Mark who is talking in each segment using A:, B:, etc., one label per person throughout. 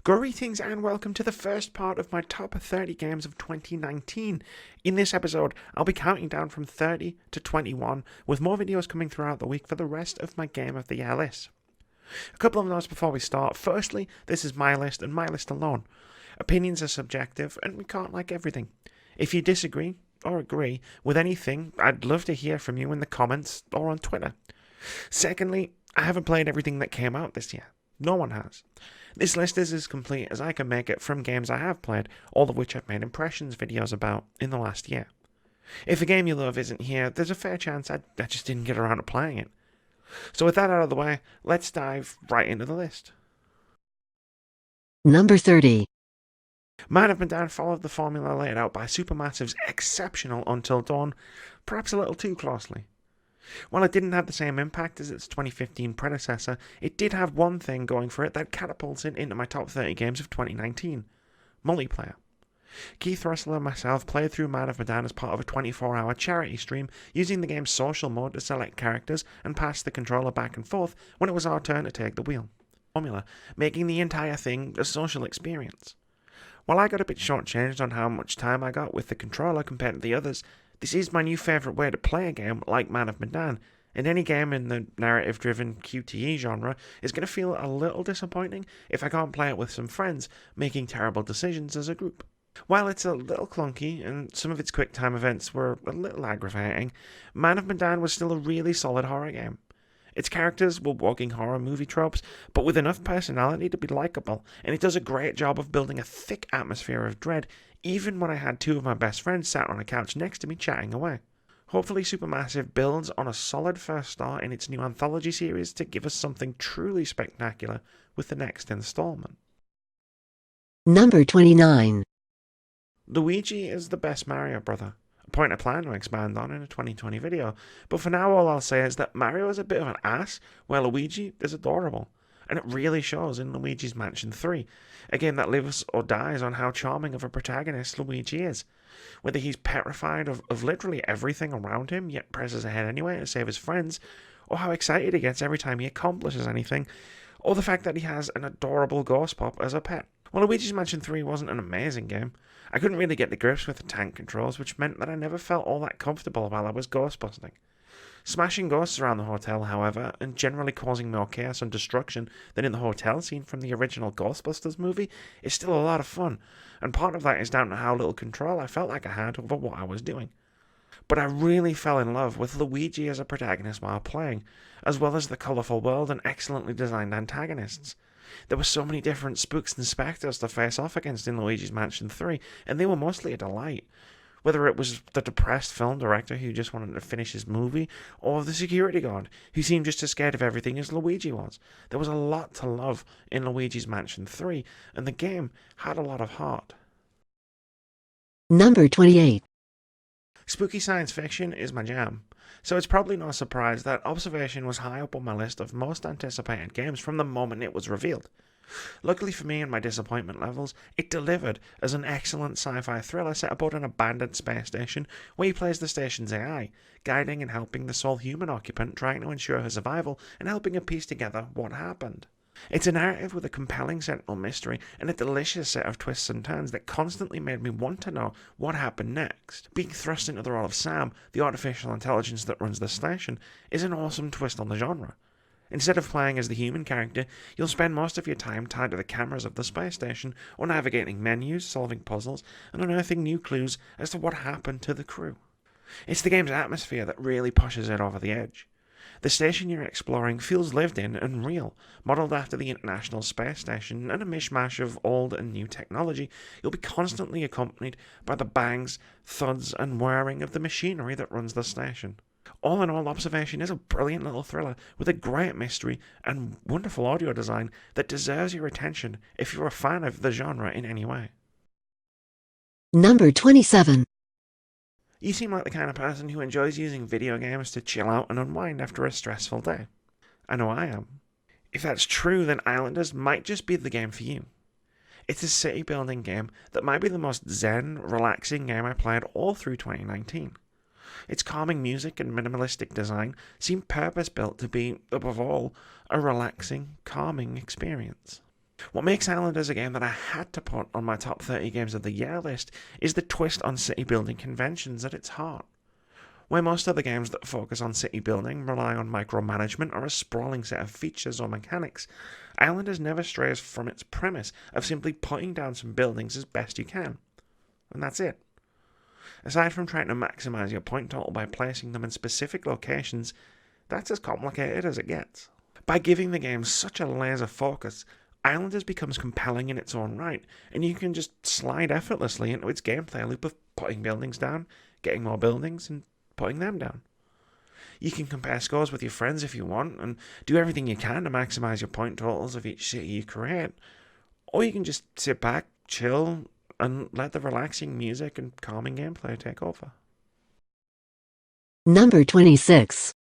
A: Greetings and welcome to the first part of my top 30 games of 2019. In this episode, I'll be counting down from 30 to 21, with more videos coming throughout the week for the rest of my Game of the Year list. A couple of notes before we start. Firstly, this is my list and my list alone. Opinions are subjective and we can't like everything. If you disagree or agree with anything, I'd love to hear from you in the comments or on Twitter. Secondly, I haven't played everything that came out this year. No one has. This list is as complete as I can make it from games I have played, all of which I've made impressions videos about in the last year. If a game you love isn't here, there's a fair chance I just didn't get around to playing it. So with that out of the way, let's dive right into the list.
B: Number 30.
A: Man of Medan followed the formula laid out by Supermassive's exceptional Until Dawn, perhaps a little too closely. While it didn't have the same impact as its 2015 predecessor, it did have one thing going for it that catapults it into my top 30 games of 2019. Multiplayer. Keith Russell and myself played through Man of Medan as part of a 24-hour charity stream, using the game's social mode to select characters and pass the controller back and forth when it was our turn to take the wheel. Formula, making the entire thing a social experience. While I got a bit shortchanged on how much time I got with the controller compared to the others, this is my new favourite way to play a game like Man of Medan, and any game in the narrative-driven QTE genre is going to feel a little disappointing if I can't play it with some friends, making terrible decisions as a group. While it's a little clunky, and some of its quick-time events were a little aggravating, Man of Medan was still a really solid horror game. Its characters were walking horror movie tropes, but with enough personality to be likeable, and it does a great job of building a thick atmosphere of dread, even when I had two of my best friends sat on a couch next to me chatting away. Hopefully Supermassive builds on a solid first start in its new anthology series to give us something truly spectacular with the next installment.
B: Number 29.
A: Luigi is the best Mario brother, a point I plan to expand on in a 2020 video, but for now all I'll say is that Mario is a bit of an ass, while Luigi is adorable. And it really shows in Luigi's Mansion 3, a game that lives or dies on how charming of a protagonist Luigi is. Whether he's petrified of literally everything around him, yet presses ahead anyway to save his friends, or how excited he gets every time he accomplishes anything, or the fact that he has an adorable ghost pop as a pet. While Luigi's Mansion 3 wasn't an amazing game, I couldn't really get to grips with the tank controls, which meant that I never felt all that comfortable while I was ghost busting. Smashing ghosts around the hotel, however, and generally causing more chaos and destruction than in the hotel scene from the original Ghostbusters movie, is still a lot of fun, and part of that is down to how little control I felt like I had over what I was doing. But I really fell in love with Luigi as a protagonist while playing, as well as the colourful world and excellently designed antagonists. There were so many different spooks and spectres to face off against in Luigi's Mansion 3, and they were mostly a delight. Whether it was the depressed film director who just wanted to finish his movie, or the security guard who seemed just as scared of everything as Luigi was. There was a lot to love in Luigi's Mansion 3, and the game had a lot of heart.
B: Number 28.
A: Spooky science fiction is my jam, so it's probably no surprise that Observation was high up on my list of most anticipated games from the moment it was revealed. Luckily for me and my disappointment levels, it delivered as an excellent sci-fi thriller set aboard an abandoned space station where he plays the station's AI, guiding and helping the sole human occupant trying to ensure her survival and helping her piece together what happened. It's a narrative with a compelling central mystery and a delicious set of twists and turns that constantly made me want to know what happened next. Being thrust into the role of Sam, the artificial intelligence that runs the station, is an awesome twist on the genre. Instead of playing as the human character, you'll spend most of your time tied to the cameras of the space station, or navigating menus, solving puzzles, and unearthing new clues as to what happened to the crew. It's the game's atmosphere that really pushes it over the edge. The station you're exploring feels lived in and real, modelled after the International Space Station, and a mishmash of old and new technology. You'll be constantly accompanied by the bangs, thuds, and whirring of the machinery that runs the station. All in all, Observation is a brilliant little thriller with a great mystery and wonderful audio design that deserves your attention if you're a fan of the genre in any way.
B: Number 27.
A: You seem like the kind of person who enjoys using video games to chill out and unwind after a stressful day. I know I am. If that's true, then Islanders might just be the game for you. It's a city building game that might be the most zen, relaxing game I played all through 2019. Its calming music and minimalistic design seem purpose-built to be, above all, a relaxing, calming experience. What makes Islanders a game that I had to put on my top 30 games of the year list is the twist on city building conventions at its heart. Where most other games that focus on city building rely on micromanagement or a sprawling set of features or mechanics, Islanders never strays from its premise of simply putting down some buildings as best you can. And that's it. Aside from trying to maximise your point total by placing them in specific locations, that's as complicated as it gets. By giving the game such a laser focus, Islanders becomes compelling in its own right, and you can just slide effortlessly into its gameplay loop of putting buildings down, getting more buildings, and putting them down. You can compare scores with your friends if you want, and do everything you can to maximise your point totals of each city you create, or you can just sit back, chill, and let the relaxing music and calming gameplay take over.
B: Number 26.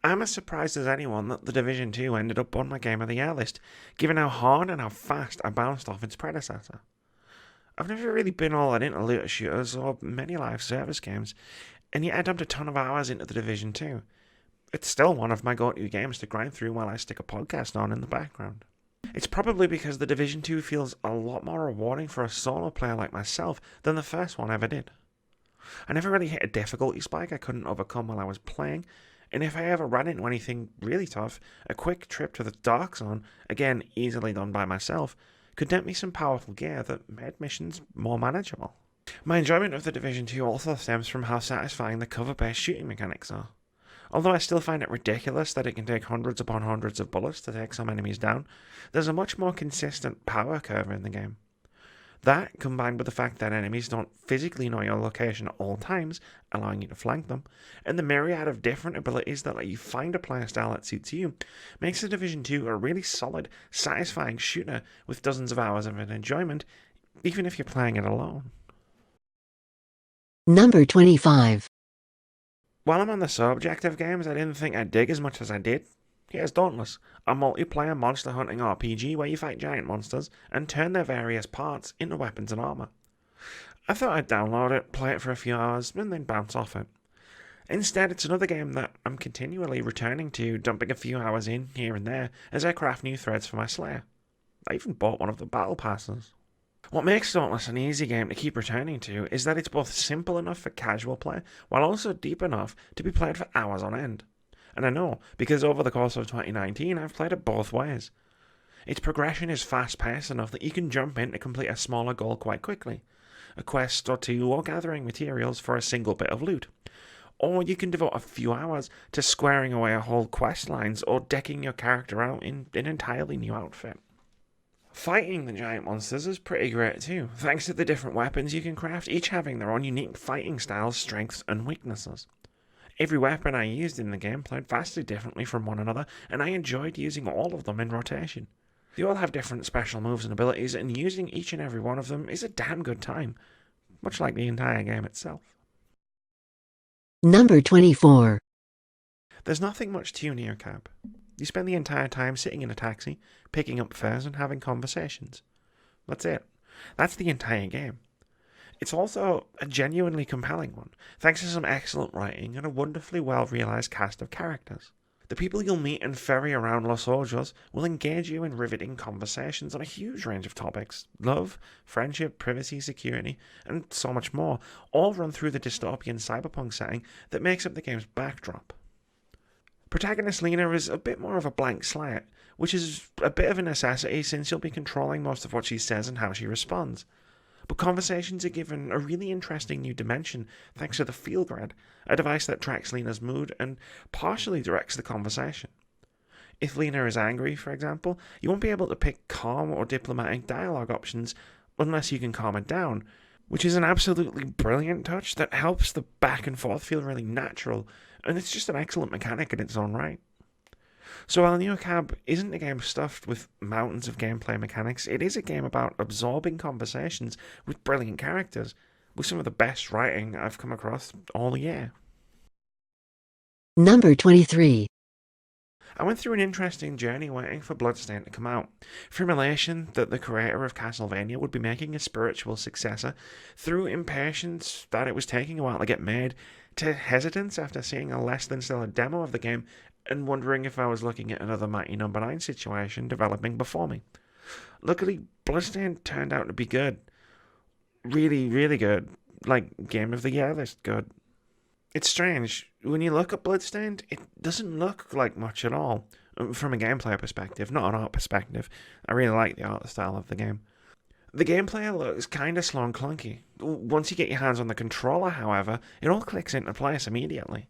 A: I'm as surprised as anyone that The Division 2 ended up on my Game of the Year list, given how hard and how fast I bounced off its predecessor. I've never really been all that into looter shooters or many live service games, and yet I dumped a ton of hours into The Division 2. It's still one of my go-to games to grind through while I stick a podcast on in the background. It's probably because The Division 2 feels a lot more rewarding for a solo player like myself than the first one ever did. I never really hit a difficulty spike I couldn't overcome while I was playing, and if I ever ran into anything really tough, a quick trip to the Dark Zone, again easily done by myself, could net me some powerful gear that made missions more manageable. My enjoyment of The Division 2 also stems from how satisfying the cover-based shooting mechanics are. Although I still find it ridiculous that it can take hundreds upon hundreds of bullets to take some enemies down, there's a much more consistent power curve in the game. That, combined with the fact that enemies don't physically know your location at all times, allowing you to flank them, and the myriad of different abilities that let you find a playstyle that suits you, makes The Division 2 a really solid, satisfying shooter with dozens of hours of enjoyment, even if you're playing it alone.
B: Number 25.
A: While I'm on the subject of games I didn't think I'd dig as much as I did, here's Dauntless, a multiplayer monster hunting RPG where you fight giant monsters and turn their various parts into weapons and armor. I thought I'd download it, play it for a few hours, and then bounce off it. Instead, it's another game that I'm continually returning to, dumping a few hours in here and there as I craft new threads for my Slayer. I even bought one of the battle passes. What makes Dauntless an easy game to keep returning to is that it's both simple enough for casual play, while also deep enough to be played for hours on end. And I know, because over the course of 2019 I've played it both ways. Its progression is fast-paced enough that you can jump in to complete a smaller goal quite quickly, a quest or two, or gathering materials for a single bit of loot. Or you can devote a few hours to squaring away whole quest lines or decking your character out in an entirely new outfit. Fighting the giant monsters is pretty great too, thanks to the different weapons you can craft, each having their own unique fighting styles, strengths, and weaknesses. Every weapon I used in the game played vastly differently from one another, and I enjoyed using all of them in rotation. They all have different special moves and abilities, and using each and every one of them is a damn good time, much like the entire game itself.
B: Number 24.
A: There's nothing much to Near Cab. You spend the entire time sitting in a taxi, picking up fares and having conversations. That's it. That's the entire game. It's also a genuinely compelling one, thanks to some excellent writing and a wonderfully well-realised cast of characters. The people you'll meet and ferry around Los Angeles will engage you in riveting conversations on a huge range of topics: love, friendship, privacy, security, and so much more, all run through the dystopian cyberpunk setting that makes up the game's backdrop. Protagonist Lena is a bit more of a blank slate, which is a bit of a necessity since you'll be controlling most of what she says and how she responds. But conversations are given a really interesting new dimension thanks to the Feel Grid, a device that tracks Lena's mood and partially directs the conversation. If Lena is angry, for example, you won't be able to pick calm or diplomatic dialogue options unless you can calm it down, which is an absolutely brilliant touch that helps the back and forth feel really natural, and it's just an excellent mechanic in its own right. So while NeoCab isn't a game stuffed with mountains of gameplay mechanics, it is a game about absorbing conversations with brilliant characters, with some of the best writing I've come across all year.
B: Number 23.
A: I went through an interesting journey waiting for Bloodstained to come out. From elation that the creator of Castlevania would be making a spiritual successor, through impatience that it was taking a while to get made, to hesitance after seeing a less than stellar demo of the game and wondering if I was looking at another Mighty No. 9 situation developing before me. Luckily, Bloodstained turned out to be good. Really, really good. Like, Game of the Year list good. It's strange. When you look at Bloodstained, it doesn't look like much at all. From a gameplay perspective, not an art perspective. I really like the art style of the game. The gameplay looks kinda slow and clunky. Once you get your hands on the controller, however, it all clicks into place immediately.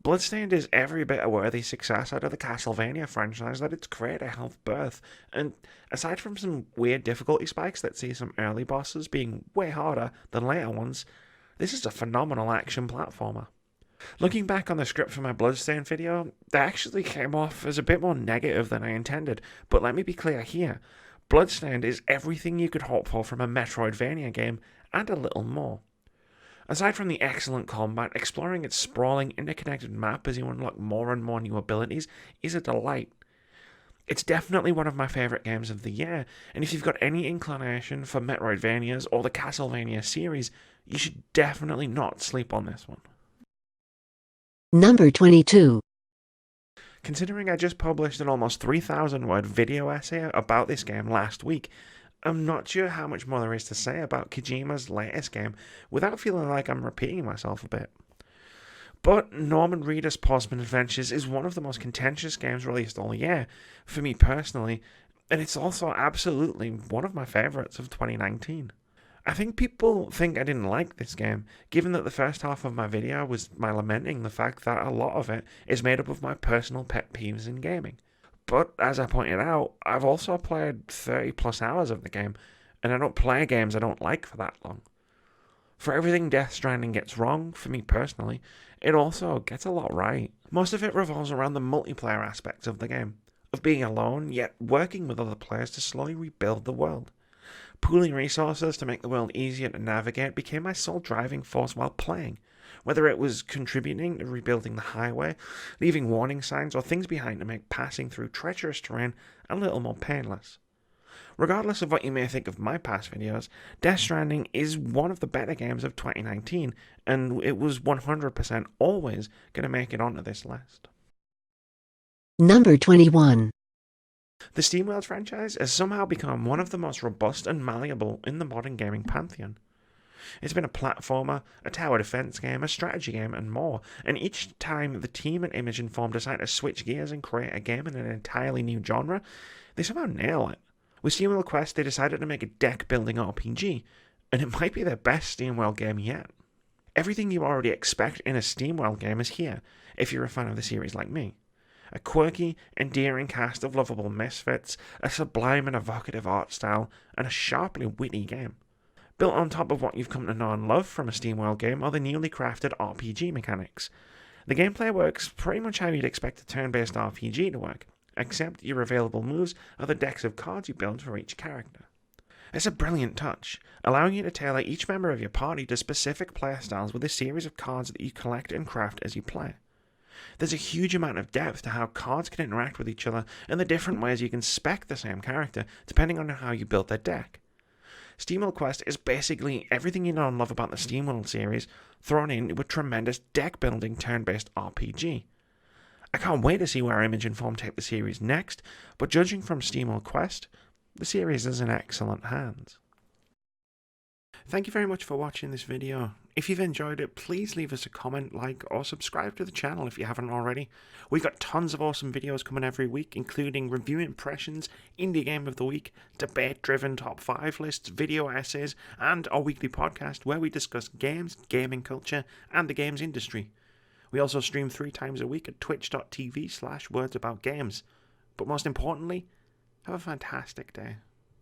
A: Bloodstained is every bit a worthy success out of the Castlevania franchise that its creator helped birth, and aside from some weird difficulty spikes that see some early bosses being way harder than later ones, this is a phenomenal action platformer. Looking back on the script for my Bloodstained video, that actually came off as a bit more negative than I intended, but let me be clear here. Bloodstained is everything you could hope for from a Metroidvania game, and a little more. Aside from the excellent combat, exploring its sprawling, interconnected map as you unlock more and more new abilities is a delight. It's definitely one of my favourite games of the year, and if you've got any inclination for Metroidvanias or the Castlevania series, you should definitely not sleep on this one.
B: Number 22.
A: Considering I just published an almost 3,000 word video essay about this game last week, I'm not sure how much more there is to say about Kojima's latest game without feeling like I'm repeating myself a bit. But Norman Reedus' Postman Adventures is one of the most contentious games released all year, for me personally, and it's also absolutely one of my favourites of 2019. I think people think I didn't like this game, given that the first half of my video was my lamenting the fact that a lot of it is made up of my personal pet peeves in gaming. But, as I pointed out, I've also played 30 plus hours of the game, and I don't play games I don't like for that long. For everything Death Stranding gets wrong, for me personally, it also gets a lot right. Most of it revolves around the multiplayer aspects of the game, of being alone, yet working with other players to slowly rebuild the world. Pooling resources to make the world easier to navigate became my sole driving force while playing, whether it was contributing to rebuilding the highway, leaving warning signs, or things behind to make passing through treacherous terrain a little more painless. Regardless of what you may think of my past videos, Death Stranding is one of the better games of 2019, and it was 100% always going to make it onto this list.
B: Number 21.
A: The SteamWorld franchise has somehow become one of the most robust and malleable in the modern gaming pantheon. It's been a platformer, a tower defense game, a strategy game, and more, and each time the team at Image & Form decide to switch gears and create a game in an entirely new genre, they somehow nail it. With SteamWorld Quest, they decided to make a deck-building RPG, and it might be their best SteamWorld game yet. Everything you already expect in a SteamWorld game is here, if you're a fan of the series like me. A quirky, endearing cast of lovable misfits, a sublime and evocative art style, and a sharply witty game. Built on top of what you've come to know and love from a SteamWorld game are the newly crafted RPG mechanics. The gameplay works pretty much how you'd expect a turn-based RPG to work, except your available moves are the decks of cards you build for each character. It's a brilliant touch, allowing you to tailor each member of your party to specific playstyles with a series of cards that you collect and craft as you play. There's a huge amount of depth to how cards can interact with each other and the different ways you can spec the same character depending on how you build their deck. SteamWorld Quest is basically everything you know and love about the SteamWorld series thrown into a tremendous deck-building turn-based RPG. I can't wait to see where Image & Form take the series next, but judging from SteamWorld Quest, the series is in excellent hands. Thank you very much for watching this video. If you've enjoyed it, please leave us a comment, like, or subscribe to the channel if you haven't already. We've got tons of awesome videos coming every week, including review impressions, indie game of the week, debate-driven top 5 lists, video essays, and our weekly podcast where we discuss games, gaming culture, and the games industry. We also stream 3 times a week at twitch.tv/wordsaboutgames. But most importantly, have a fantastic day.